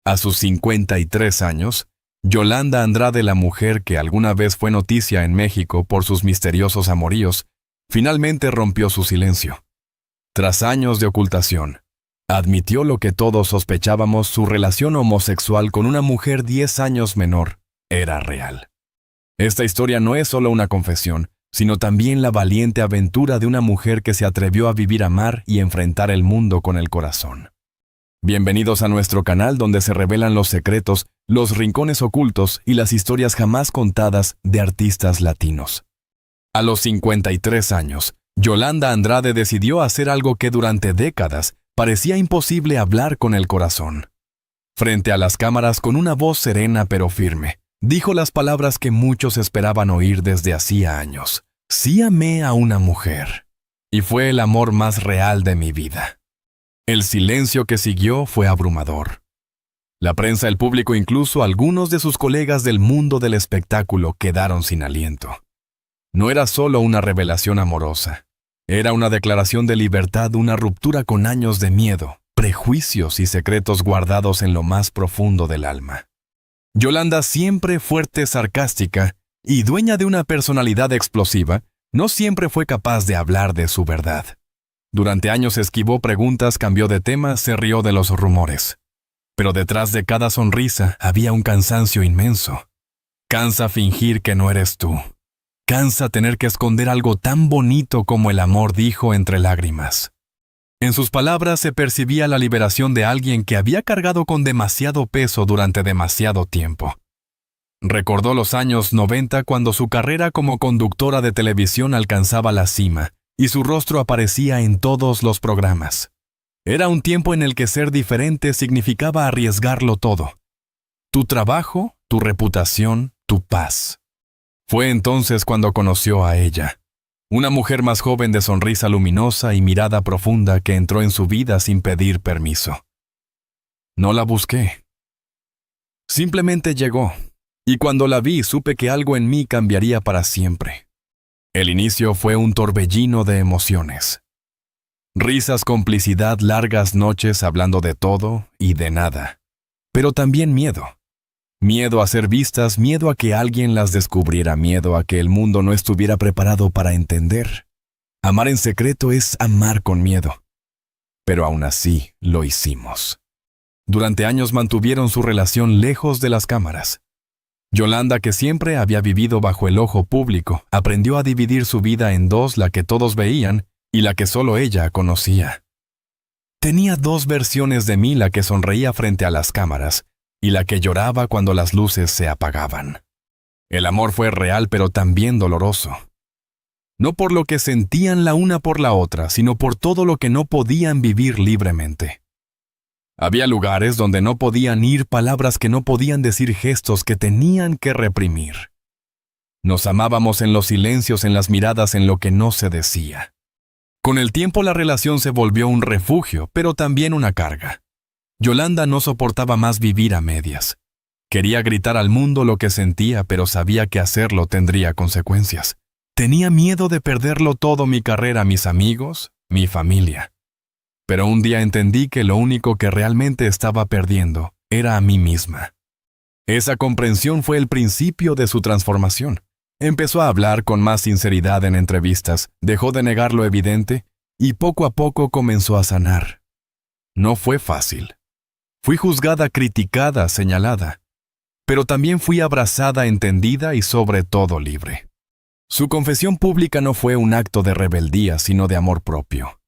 A sus 53 años, Yolanda Andrade, la mujer que alguna vez fue noticia en México por sus misteriosos amoríos, finalmente rompió su silencio. Tras años de ocultación, admitió lo que todos sospechábamos: su relación homosexual con una mujer 10 años menor era real. Esta historia no es solo una confesión, sino también la valiente aventura de una mujer que se atrevió a vivir, amar y enfrentar el mundo con el corazón. Bienvenidos a nuestro canal, donde se revelan los secretos, los rincones ocultos y las historias jamás contadas de artistas latinos. A los 53 años, Yolanda Andrade decidió hacer algo que durante décadas parecía imposible: hablar con el corazón. Frente a las cámaras, con una voz serena pero firme, dijo las palabras que muchos esperaban oír desde hacía años. Sí, amé a una mujer, y fue el amor más real de mi vida. El silencio que siguió fue abrumador. La prensa, el público, incluso algunos de sus colegas del mundo del espectáculo quedaron sin aliento. No era solo una revelación amorosa. Era una declaración de libertad, una ruptura con años de miedo, prejuicios y secretos guardados en lo más profundo del alma. Yolanda, siempre fuerte, sarcástica y dueña de una personalidad explosiva, no siempre fue capaz de hablar de su verdad. Durante años esquivó preguntas, cambió de tema, se rió de los rumores. Pero detrás de cada sonrisa había un cansancio inmenso. Cansa fingir que no eres tú. Cansa tener que esconder algo tan bonito como el amor, dijo entre lágrimas. En sus palabras se percibía la liberación de alguien que había cargado con demasiado peso durante demasiado tiempo. Recordó los años 90, cuando su carrera como conductora de televisión alcanzaba la cima y su rostro aparecía en todos los programas. Era un tiempo en el que ser diferente significaba arriesgarlo todo: tu trabajo, tu reputación, tu paz. Fue entonces cuando conoció a ella, una mujer más joven, de sonrisa luminosa y mirada profunda, que entró en su vida sin pedir permiso. No la busqué. Simplemente llegó, y cuando la vi supe que algo en mí cambiaría para siempre. El inicio fue un torbellino de emociones. Risas, complicidad, largas noches hablando de todo y de nada. Pero también miedo. Miedo a ser vistas, miedo a que alguien las descubriera, miedo a que el mundo no estuviera preparado para entender. Amar en secreto es amar con miedo. Pero aún así lo hicimos. Durante años mantuvieron su relación lejos de las cámaras. Yolanda, que siempre había vivido bajo el ojo público, aprendió a dividir su vida en dos: la que todos veían y la que solo ella conocía. Tenía dos versiones de mí: la que sonreía frente a las cámaras y la que lloraba cuando las luces se apagaban. El amor fue real, pero también doloroso. No por lo que sentían la una por la otra, sino por todo lo que no podían vivir libremente. Había lugares donde no podían ir, palabras que no podían decir, gestos que tenían que reprimir. Nos amábamos en los silencios, en las miradas, en lo que no se decía. Con el tiempo la relación se volvió un refugio, pero también una carga. Yolanda no soportaba más vivir a medias. Quería gritar al mundo lo que sentía, pero sabía que hacerlo tendría consecuencias. Tenía miedo de perderlo todo: mi carrera, mis amigos, mi familia. Pero un día entendí que lo único que realmente estaba perdiendo era a mí misma. Esa comprensión fue el principio de su transformación. Empezó a hablar con más sinceridad en entrevistas, dejó de negar lo evidente y poco a poco comenzó a sanar. No fue fácil. Fui juzgada, criticada, señalada. Pero también fui abrazada, entendida y sobre todo libre. Su confesión pública no fue un acto de rebeldía, sino de amor propio.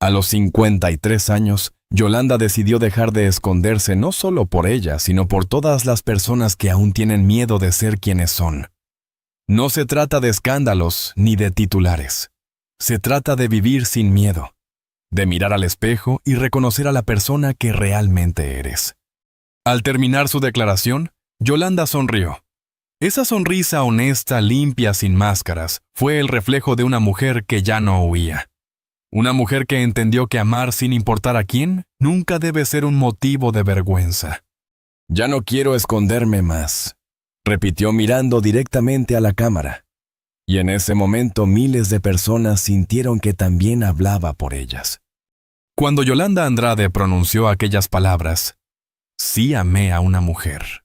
A los 53 años, Yolanda decidió dejar de esconderse, no solo por ella, sino por todas las personas que aún tienen miedo de ser quienes son. No se trata de escándalos ni de titulares. Se trata de vivir sin miedo, de mirar al espejo y reconocer a la persona que realmente eres. Al terminar su declaración, Yolanda sonrió. Esa sonrisa honesta, limpia, sin máscaras, fue el reflejo de una mujer que ya no huía. Una mujer que entendió que amar, sin importar a quién, nunca debe ser un motivo de vergüenza. Ya no quiero esconderme más, repitió mirando directamente a la cámara. Y en ese momento miles de personas sintieron que también hablaba por ellas. Cuando Yolanda Andrade pronunció aquellas palabras, sí amé a una mujer.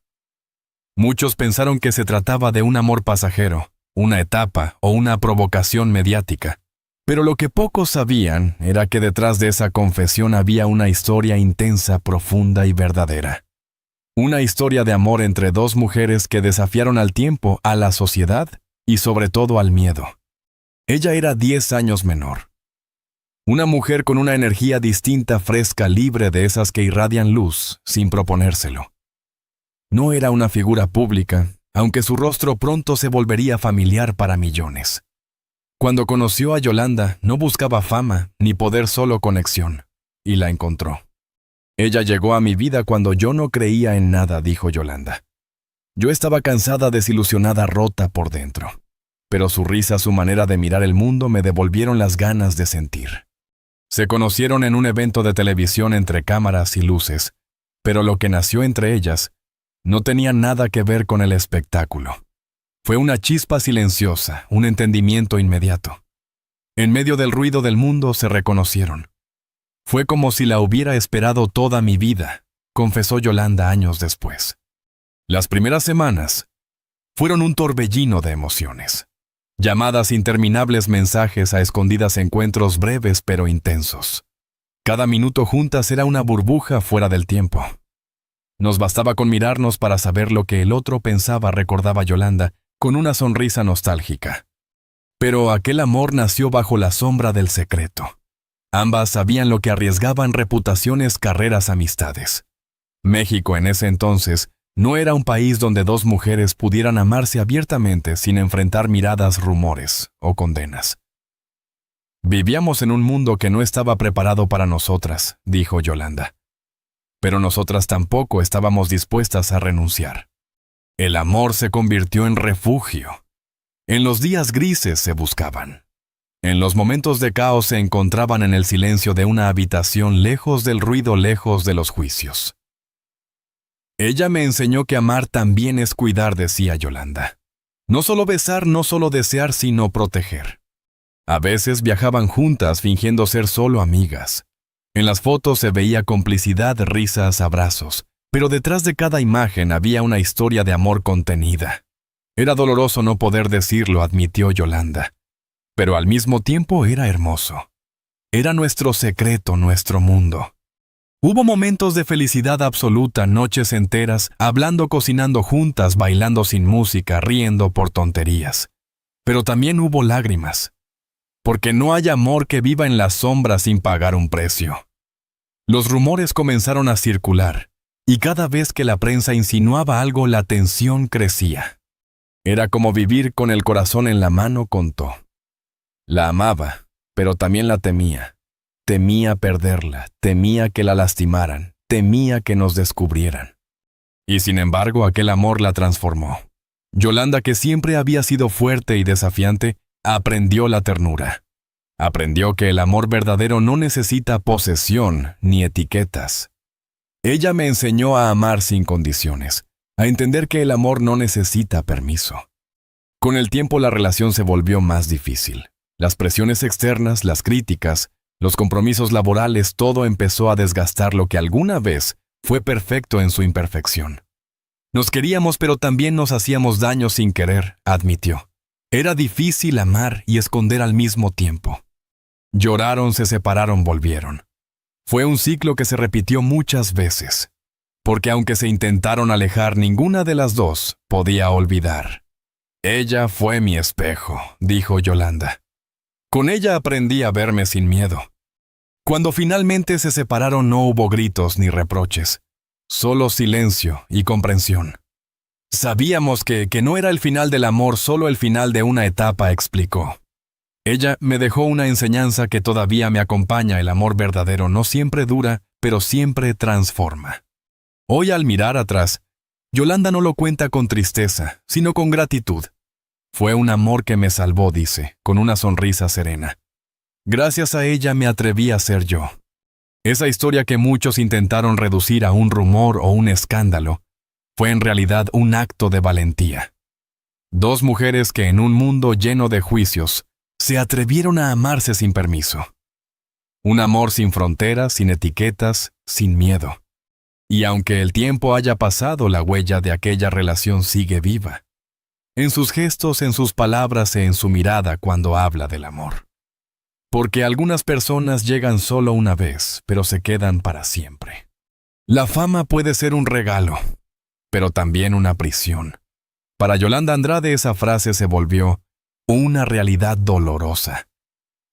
Muchos pensaron que se trataba de un amor pasajero, una etapa o una provocación mediática. Pero lo que pocos sabían era que detrás de esa confesión había una historia intensa, profunda y verdadera. Una historia de amor entre dos mujeres que desafiaron al tiempo, a la sociedad y sobre todo al miedo. Ella era 10 años menor. Una mujer con una energía distinta, fresca, libre de esas que irradian luz, sin proponérselo. No era una figura pública, aunque su rostro pronto se volvería familiar para millones. Cuando conoció a Yolanda, no buscaba fama ni poder, solo conexión, y la encontró. Ella llegó a mi vida cuando yo no creía en nada, dijo Yolanda. Yo estaba cansada, desilusionada, rota por dentro. Pero su risa, su manera de mirar el mundo me devolvieron las ganas de sentir. Se conocieron en un evento de televisión entre cámaras y luces, pero lo que nació entre ellas no tenía nada que ver con el espectáculo. Fue una chispa silenciosa, un entendimiento inmediato. En medio del ruido del mundo se reconocieron. Fue como si la hubiera esperado toda mi vida, confesó Yolanda años después. Las primeras semanas fueron un torbellino de emociones. Llamadas interminables, mensajes a escondidas, encuentros breves pero intensos. Cada minuto juntas era una burbuja fuera del tiempo. Nos bastaba con mirarnos para saber lo que el otro pensaba, recordaba Yolanda, con una sonrisa nostálgica. Pero aquel amor nació bajo la sombra del secreto. Ambas sabían lo que arriesgaban: reputaciones, carreras, amistades. México en ese entonces no era un país donde dos mujeres pudieran amarse abiertamente sin enfrentar miradas, rumores o condenas. Vivíamos en un mundo que no estaba preparado para nosotras, dijo Yolanda. Pero nosotras tampoco estábamos dispuestas a renunciar. El amor se convirtió en refugio. En los días grises se buscaban. En los momentos de caos se encontraban en el silencio de una habitación, lejos del ruido, lejos de los juicios. Ella me enseñó que amar también es cuidar, decía Yolanda. No solo besar, no solo desear, sino proteger. A veces viajaban juntas fingiendo ser solo amigas. En las fotos se veía complicidad, risas, abrazos. Pero detrás de cada imagen había una historia de amor contenida. Era doloroso no poder decirlo, admitió Yolanda. Pero al mismo tiempo era hermoso. Era nuestro secreto, nuestro mundo. Hubo momentos de felicidad absoluta, noches enteras, hablando, cocinando juntas, bailando sin música, riendo por tonterías. Pero también hubo lágrimas. Porque no hay amor que viva en la sombra sin pagar un precio. Los rumores comenzaron a circular. Y cada vez que la prensa insinuaba algo, la tensión crecía. Era como vivir con el corazón en la mano, contó. La amaba, pero también la temía. Temía perderla, temía que la lastimaran, temía que nos descubrieran. Y sin embargo, aquel amor la transformó. Yolanda, que siempre había sido fuerte y desafiante, aprendió la ternura. Aprendió que el amor verdadero no necesita posesión ni etiquetas. Ella me enseñó a amar sin condiciones, a entender que el amor no necesita permiso. Con el tiempo la relación se volvió más difícil. Las presiones externas, las críticas, los compromisos laborales, todo empezó a desgastar lo que alguna vez fue perfecto en su imperfección. Nos queríamos, pero también nos hacíamos daño sin querer, admitió. Era difícil amar y esconder al mismo tiempo. Lloraron, se separaron, volvieron. Fue un ciclo que se repitió muchas veces, porque aunque se intentaron alejar, ninguna de las dos podía olvidar. Ella fue mi espejo, dijo Yolanda. Con ella aprendí a verme sin miedo. Cuando finalmente se separaron no hubo gritos ni reproches, solo silencio y comprensión. Sabíamos que no era el final del amor, solo el final de una etapa, explicó. Ella me dejó una enseñanza que todavía me acompaña: el amor verdadero no siempre dura, pero siempre transforma. Hoy, al mirar atrás, Yolanda no lo cuenta con tristeza, sino con gratitud. Fue un amor que me salvó, dice, con una sonrisa serena. Gracias a ella me atreví a ser yo. Esa historia que muchos intentaron reducir a un rumor o un escándalo, fue en realidad un acto de valentía. Dos mujeres que en un mundo lleno de juicios, se atrevieron a amarse sin permiso. Un amor sin fronteras, sin etiquetas, sin miedo. Y aunque el tiempo haya pasado, la huella de aquella relación sigue viva. En sus gestos, en sus palabras e en su mirada cuando habla del amor. Porque algunas personas llegan solo una vez, pero se quedan para siempre. La fama puede ser un regalo, pero también una prisión. Para Yolanda Andrade esa frase se volvió una realidad dolorosa.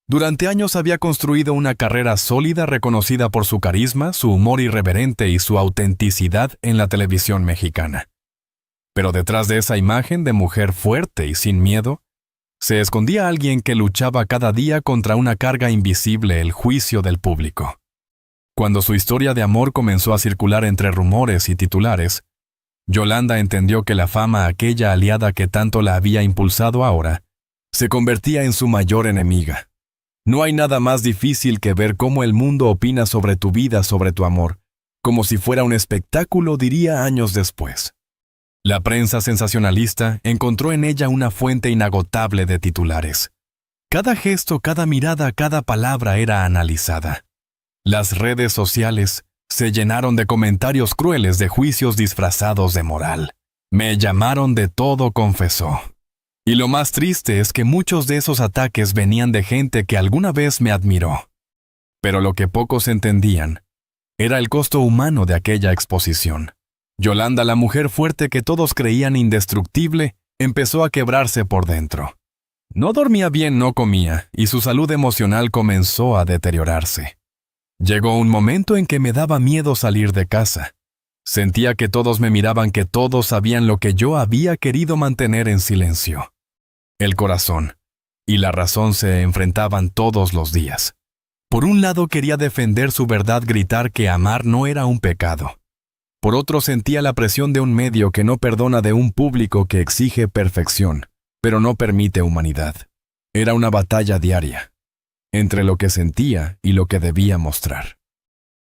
Durante años había construido una carrera sólida reconocida por su carisma, su humor irreverente y su autenticidad en la televisión mexicana. Pero detrás de esa imagen de mujer fuerte y sin miedo, se escondía alguien que luchaba cada día contra una carga invisible, el juicio del público. Cuando su historia de amor comenzó a circular entre rumores y titulares, Yolanda entendió que la fama, aquella aliada que tanto la había impulsado ahora, se convertía en su mayor enemiga. No hay nada más difícil que ver cómo el mundo opina sobre tu vida, sobre tu amor, como si fuera un espectáculo, diría años después. La prensa sensacionalista encontró en ella una fuente inagotable de titulares. Cada gesto, cada mirada, cada palabra era analizada. Las redes sociales se llenaron de comentarios crueles, de juicios disfrazados de moral. Me llamaron de todo, confesó. Y lo más triste es que muchos de esos ataques venían de gente que alguna vez me admiró. Pero lo que pocos entendían era el costo humano de aquella exposición. Yolanda, la mujer fuerte que todos creían indestructible, empezó a quebrarse por dentro. No dormía bien, no comía, y su salud emocional comenzó a deteriorarse. Llegó un momento en que me daba miedo salir de casa. Sentía que todos me miraban, que todos sabían lo que yo había querido mantener en silencio. El corazón y la razón se enfrentaban todos los días. Por un lado quería defender su verdad, gritar que amar no era un pecado. Por otro sentía la presión de un medio que no perdona, de un público que exige perfección, pero no permite humanidad. Era una batalla diaria, entre lo que sentía y lo que debía mostrar.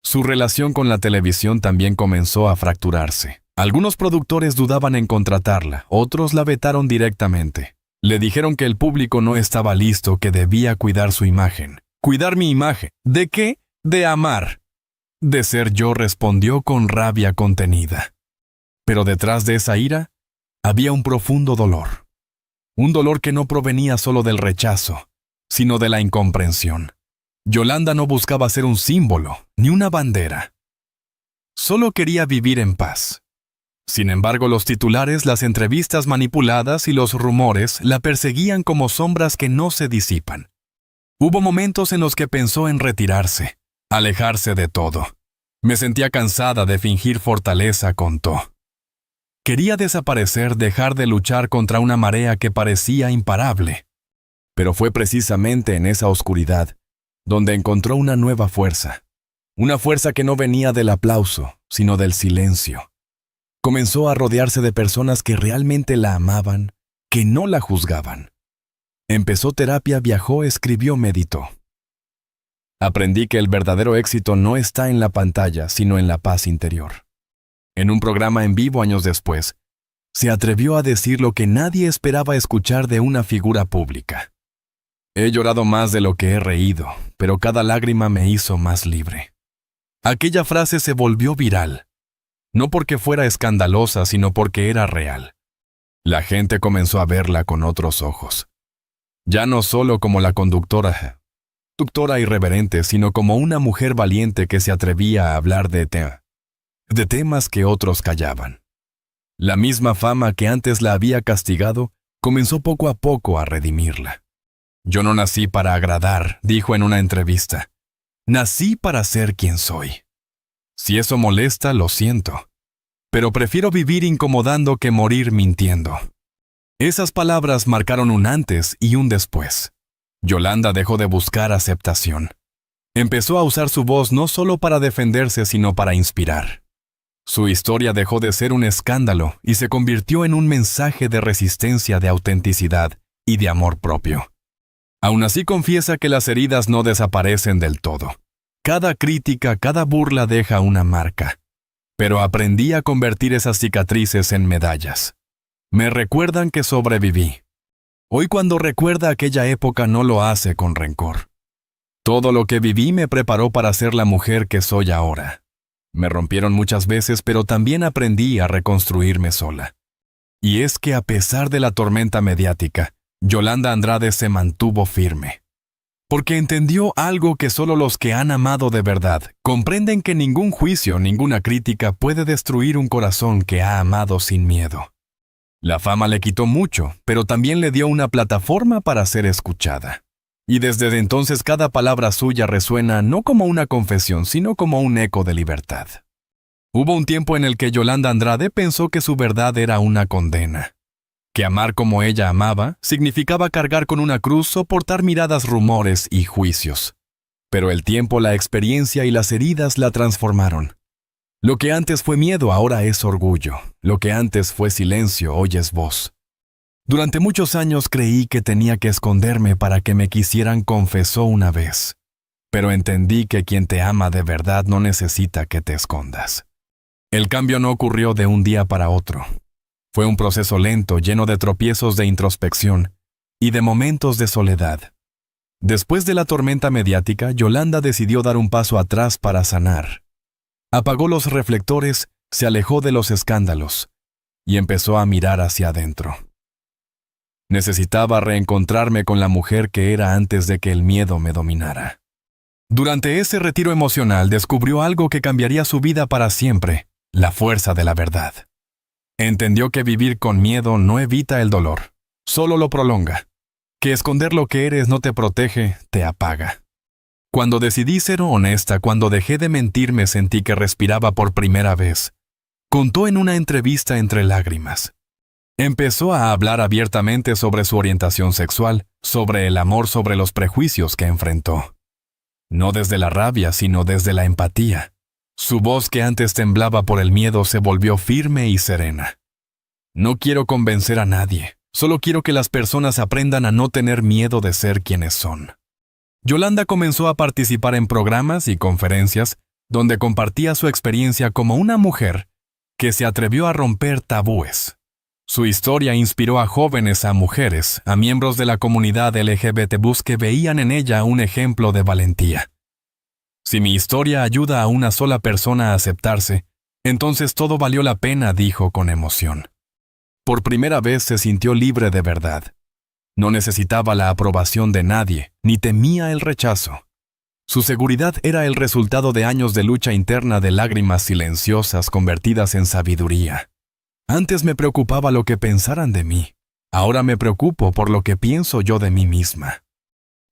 Su relación con la televisión también comenzó a fracturarse. Algunos productores dudaban en contratarla, otros la vetaron directamente. Le dijeron que el público no estaba listo, que debía cuidar su imagen. ¿Cuidar mi imagen? ¿De qué? De amar. De ser yo, respondió con rabia contenida. Pero detrás de esa ira había un profundo dolor. Un dolor que no provenía solo del rechazo, sino de la incomprensión. Yolanda no buscaba ser un símbolo, ni una bandera. Solo quería vivir en paz. Sin embargo, los titulares, las entrevistas manipuladas y los rumores la perseguían como sombras que no se disipan. Hubo momentos en los que pensó en retirarse, alejarse de todo. Me sentía cansada de fingir fortaleza, contó. Quería desaparecer, dejar de luchar contra una marea que parecía imparable. Pero fue precisamente en esa oscuridad donde encontró una nueva fuerza. Una fuerza que no venía del aplauso, sino del silencio. Comenzó a rodearse de personas que realmente la amaban, que no la juzgaban. Empezó terapia, viajó, escribió, meditó. Aprendí que el verdadero éxito no está en la pantalla, sino en la paz interior. En un programa en vivo años después, se atrevió a decir lo que nadie esperaba escuchar de una figura pública. He llorado más de lo que he reído, pero cada lágrima me hizo más libre. Aquella frase se volvió viral, no porque fuera escandalosa, sino porque era real. La gente comenzó a verla con otros ojos. Ya no solo como la conductora irreverente, sino como una mujer valiente que se atrevía a hablar de temas que otros callaban. La misma fama que antes la había castigado comenzó poco a poco a redimirla. Yo no nací para agradar, dijo en una entrevista. Nací para ser quien soy. Si eso molesta, lo siento. Pero prefiero vivir incomodando que morir mintiendo. Esas palabras marcaron un antes y un después. Yolanda dejó de buscar aceptación. Empezó a usar su voz no solo para defenderse, sino para inspirar. Su historia dejó de ser un escándalo y se convirtió en un mensaje de resistencia, de autenticidad y de amor propio. Aún así confiesa que las heridas no desaparecen del todo. Cada crítica, cada burla deja una marca. Pero aprendí a convertir esas cicatrices en medallas. Me recuerdan que sobreviví. Hoy cuando recuerda aquella época no lo hace con rencor. Todo lo que viví me preparó para ser la mujer que soy ahora. Me rompieron muchas veces, pero también aprendí a reconstruirme sola. Y es que a pesar de la tormenta mediática, Yolanda Andrade se mantuvo firme. Porque entendió algo que solo los que han amado de verdad comprenden, que ningún juicio, ninguna crítica puede destruir un corazón que ha amado sin miedo. La fama le quitó mucho, pero también le dio una plataforma para ser escuchada. Y desde entonces cada palabra suya resuena no como una confesión, sino como un eco de libertad. Hubo un tiempo en el que Yolanda Andrade pensó que su verdad era una condena. Que amar como ella amaba significaba cargar con una cruz, soportar miradas, rumores y juicios. Pero el tiempo, la experiencia y las heridas la transformaron. Lo que antes fue miedo ahora es orgullo. Lo que antes fue silencio hoy es voz. Durante muchos años creí que tenía que esconderme para que me quisieran, confesó una vez. Pero entendí que quien te ama de verdad no necesita que te escondas. El cambio no ocurrió de un día para otro. Fue un proceso lento, lleno de tropiezos, de introspección y de momentos de soledad. Después de la tormenta mediática, Yolanda decidió dar un paso atrás para sanar. Apagó los reflectores, se alejó de los escándalos y empezó a mirar hacia adentro. Necesitaba reencontrarme con la mujer que era antes de que el miedo me dominara. Durante ese retiro emocional descubrió algo que cambiaría su vida para siempre: la fuerza de la verdad. Entendió que vivir con miedo no evita el dolor, solo lo prolonga. Que esconder lo que eres no te protege, te apaga. Cuando decidí ser honesta, cuando dejé de mentirme, sentí que respiraba por primera vez. Contó en una entrevista entre lágrimas. Empezó a hablar abiertamente sobre su orientación sexual, sobre el amor, sobre los prejuicios que enfrentó. No desde la rabia, sino desde la empatía. Su voz, que antes temblaba por el miedo, se volvió firme y serena. No quiero convencer a nadie, solo quiero que las personas aprendan a no tener miedo de ser quienes son. Yolanda comenzó a participar en programas y conferencias donde compartía su experiencia como una mujer que se atrevió a romper tabúes. Su historia inspiró a jóvenes, a mujeres, a miembros de la comunidad LGBT+ que veían en ella un ejemplo de valentía. Si mi historia ayuda a una sola persona a aceptarse, entonces todo valió la pena, dijo con emoción. Por primera vez se sintió libre de verdad. No necesitaba la aprobación de nadie, ni temía el rechazo. Su seguridad era el resultado de años de lucha interna, de lágrimas silenciosas convertidas en sabiduría. Antes me preocupaba lo que pensaran de mí. Ahora me preocupo por lo que pienso yo de mí misma.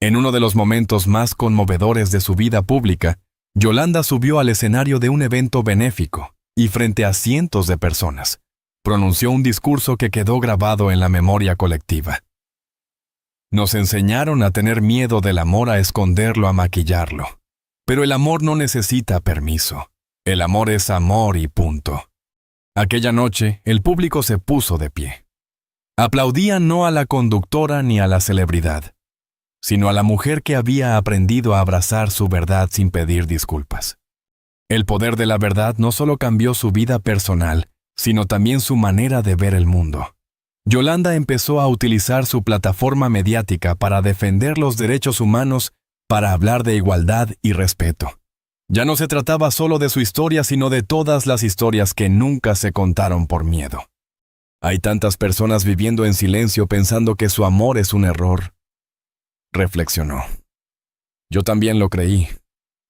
En uno de los momentos más conmovedores de su vida pública, Yolanda subió al escenario de un evento benéfico y, frente a cientos de personas, pronunció un discurso que quedó grabado en la memoria colectiva. Nos enseñaron a tener miedo del amor, a esconderlo, a maquillarlo. Pero el amor no necesita permiso. El amor es amor y punto. Aquella noche, el público se puso de pie. Aplaudían no a la conductora ni a la celebridad, sino a la mujer que había aprendido a abrazar su verdad sin pedir disculpas. El poder de la verdad no solo cambió su vida personal, sino también su manera de ver el mundo. Yolanda empezó a utilizar su plataforma mediática para defender los derechos humanos, para hablar de igualdad y respeto. Ya no se trataba solo de su historia, sino de todas las historias que nunca se contaron por miedo. Hay tantas personas viviendo en silencio pensando que su amor es un error, reflexionó. Yo también lo creí,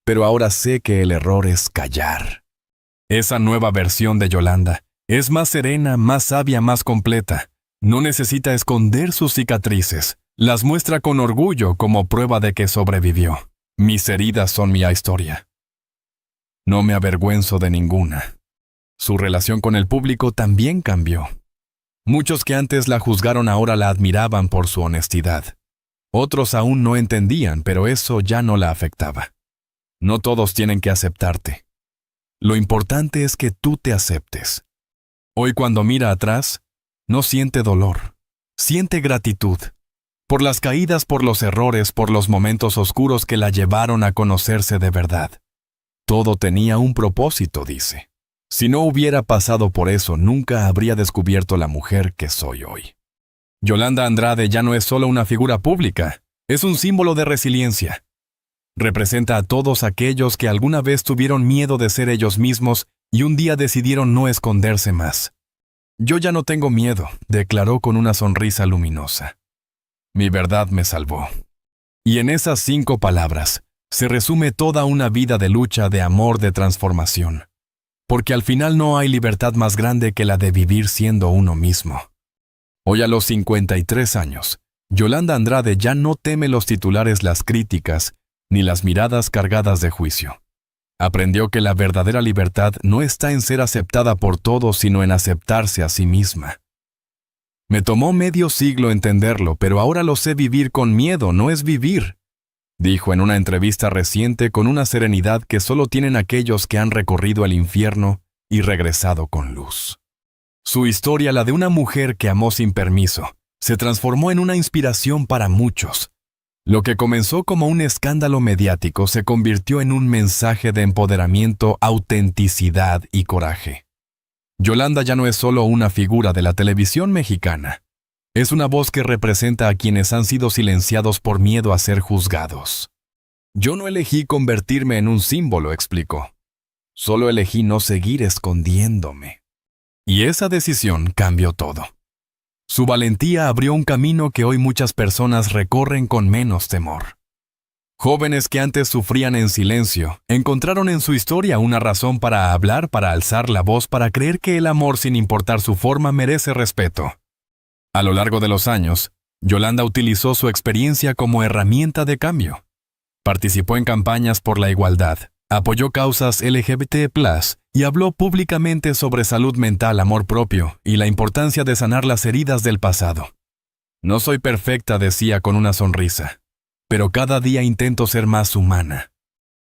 pero ahora sé que el error es callar. Esa nueva versión de Yolanda es más serena, más sabia, más completa. No necesita esconder sus cicatrices. Las muestra con orgullo como prueba de que sobrevivió. Mis heridas son mi historia. No me avergüenzo de ninguna. Su relación con el público también cambió. Muchos que antes la juzgaron ahora la admiraban por su honestidad. Otros aún no entendían, pero eso ya no la afectaba. No todos tienen que aceptarte. Lo importante es que tú te aceptes. Hoy, cuando mira atrás, no siente dolor, siente gratitud. Por las caídas, por los errores, por los momentos oscuros que la llevaron a conocerse de verdad. Todo tenía un propósito, dice. Si no hubiera pasado por eso, nunca habría descubierto la mujer que soy hoy. Yolanda Andrade ya no es solo una figura pública, es un símbolo de resiliencia. Representa a todos aquellos que alguna vez tuvieron miedo de ser ellos mismos y un día decidieron no esconderse más. Yo ya no tengo miedo, declaró con una sonrisa luminosa. Mi verdad me salvó. Y en esas 5 palabras se resume toda una vida de lucha, de amor, de transformación. Porque al final no hay libertad más grande que la de vivir siendo uno mismo. Hoy a los 53 años, Yolanda Andrade ya no teme los titulares, las críticas, ni las miradas cargadas de juicio. Aprendió que la verdadera libertad no está en ser aceptada por todos, sino en aceptarse a sí misma. Me tomó medio siglo entenderlo, pero ahora lo sé vivir con miedo, no es vivir, dijo en una entrevista reciente con una serenidad que solo tienen aquellos que han recorrido el infierno y regresado con luz. Su historia, la de una mujer que amó sin permiso, se transformó en una inspiración para muchos. Lo que comenzó como un escándalo mediático se convirtió en un mensaje de empoderamiento, autenticidad y coraje. Yolanda ya no es solo una figura de la televisión mexicana. Es una voz que representa a quienes han sido silenciados por miedo a ser juzgados. Yo no elegí convertirme en un símbolo, explicó. Solo elegí no seguir escondiéndome. Y esa decisión cambió todo. Su valentía abrió un camino que hoy muchas personas recorren con menos temor. Jóvenes que antes sufrían en silencio, encontraron en su historia una razón para hablar, para alzar la voz, para creer que el amor, sin importar su forma, merece respeto. A lo largo de los años, Yolanda utilizó su experiencia como herramienta de cambio. Participó en campañas por la igualdad, apoyó causas LGBT+, y habló públicamente sobre salud mental, amor propio y la importancia de sanar las heridas del pasado. No soy perfecta, decía con una sonrisa, pero cada día intento ser más humana.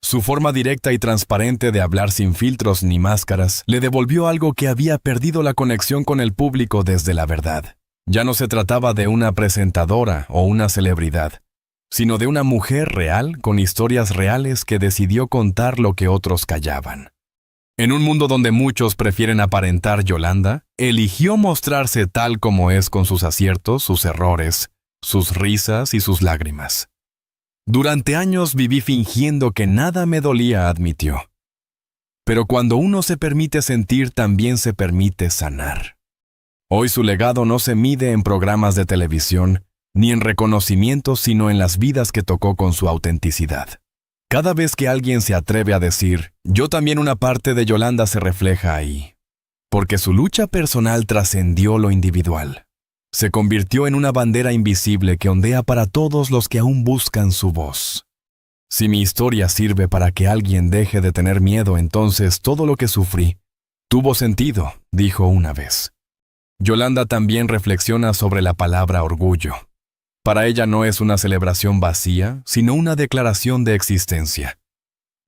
Su forma directa y transparente de hablar sin filtros ni máscaras le devolvió algo que había perdido la conexión con el público desde la verdad. Ya no se trataba de una presentadora o una celebridad, sino de una mujer real con historias reales que decidió contar lo que otros callaban. En un mundo donde muchos prefieren aparentar, Yolanda eligió mostrarse tal como es, con sus aciertos, sus errores, sus risas y sus lágrimas. Durante años viví fingiendo que nada me dolía, admitió. Pero cuando uno se permite sentir, también se permite sanar. Hoy su legado no se mide en programas de televisión, ni en reconocimientos, sino en las vidas que tocó con su autenticidad. Cada vez que alguien se atreve a decir, yo también, una parte de Yolanda se refleja ahí. Porque su lucha personal trascendió lo individual. Se convirtió en una bandera invisible que ondea para todos los que aún buscan su voz. Si mi historia sirve para que alguien deje de tener miedo, entonces todo lo que sufrí tuvo sentido, dijo una vez. Yolanda también reflexiona sobre la palabra orgullo. Para ella no es una celebración vacía, sino una declaración de existencia.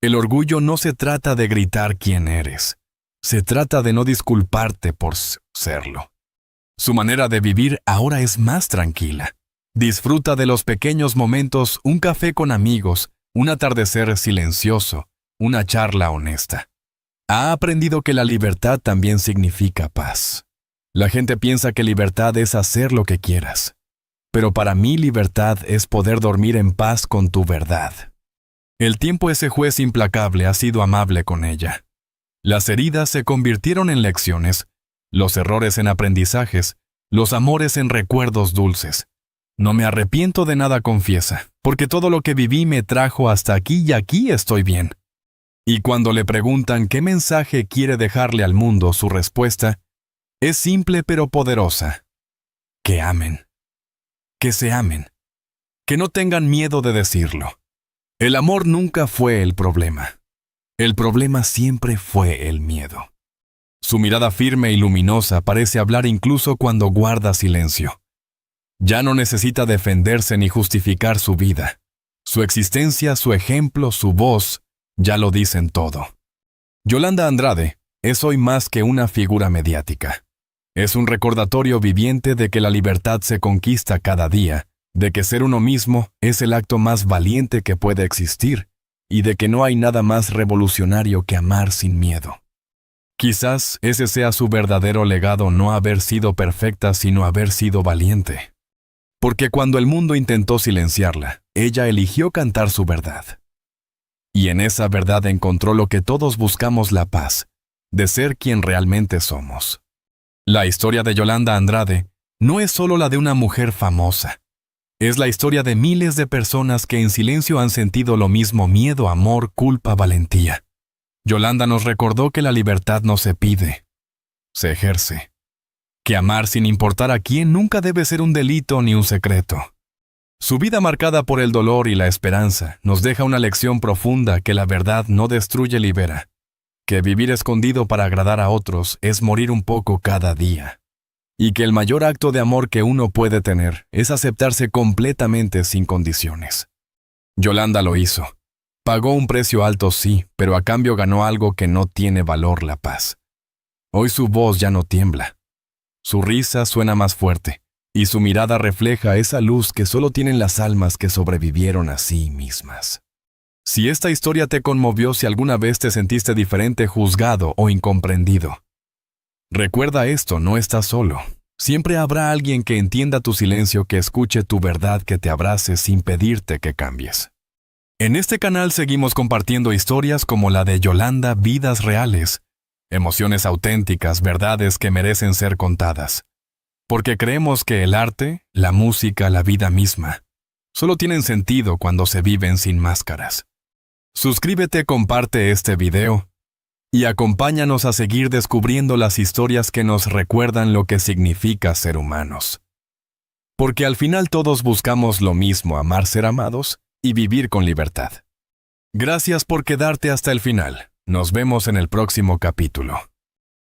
El orgullo no se trata de gritar quién eres, se trata de no disculparte por serlo. Su manera de vivir ahora es más tranquila. Disfruta de los pequeños momentos, un café con amigos, un atardecer silencioso, una charla honesta. Ha aprendido que la libertad también significa paz. La gente piensa que libertad es hacer lo que quieras. Pero para mí libertad es poder dormir en paz con tu verdad. El tiempo, ese juez implacable, ha sido amable con ella. Las heridas se convirtieron en lecciones, los errores en aprendizajes, los amores en recuerdos dulces. No me arrepiento de nada, confiesa, porque todo lo que viví me trajo hasta aquí y aquí estoy bien. Y cuando le preguntan qué mensaje quiere dejarle al mundo, su respuesta es simple pero poderosa. Que amen. Que se amen. Que no tengan miedo de decirlo. El amor nunca fue el problema. El problema siempre fue el miedo. Su mirada firme y luminosa parece hablar incluso cuando guarda silencio. Ya no necesita defenderse ni justificar su vida. Su existencia, su ejemplo, su voz, ya lo dicen todo. Yolanda Andrade es hoy más que una figura mediática. Es un recordatorio viviente de que la libertad se conquista cada día, de que ser uno mismo es el acto más valiente que puede existir, y de que no hay nada más revolucionario que amar sin miedo. Quizás ese sea su verdadero legado, no haber sido perfecta, sino haber sido valiente. Porque cuando el mundo intentó silenciarla, ella eligió cantar su verdad. Y en esa verdad encontró lo que todos buscamos: la paz, de ser quien realmente somos. La historia de Yolanda Andrade no es solo la de una mujer famosa. Es la historia de miles de personas que en silencio han sentido lo mismo: miedo, amor, culpa, valentía. Yolanda nos recordó que la libertad no se pide, se ejerce. Que amar sin importar a quién nunca debe ser un delito ni un secreto. Su vida marcada por el dolor y la esperanza nos deja una lección profunda: que la verdad no destruye, libera. Que vivir escondido para agradar a otros es morir un poco cada día. Y que el mayor acto de amor que uno puede tener es aceptarse completamente sin condiciones. Yolanda lo hizo. Pagó un precio alto, sí, pero a cambio ganó algo que no tiene valor: la paz. Hoy su voz ya no tiembla. Su risa suena más fuerte, y su mirada refleja esa luz que solo tienen las almas que sobrevivieron a sí mismas. Si esta historia te conmovió, si alguna vez te sentiste diferente, juzgado o incomprendido, recuerda esto: no estás solo. Siempre habrá alguien que entienda tu silencio, que escuche tu verdad, que te abrace sin pedirte que cambies. En este canal seguimos compartiendo historias como la de Yolanda, vidas reales, emociones auténticas, verdades que merecen ser contadas. Porque creemos que el arte, la música, la vida misma, solo tienen sentido cuando se viven sin máscaras. Suscríbete, comparte este video y acompáñanos a seguir descubriendo las historias que nos recuerdan lo que significa ser humanos. Porque al final todos buscamos lo mismo: amar, ser amados y vivir con libertad. Gracias por quedarte hasta el final. Nos vemos en el próximo capítulo.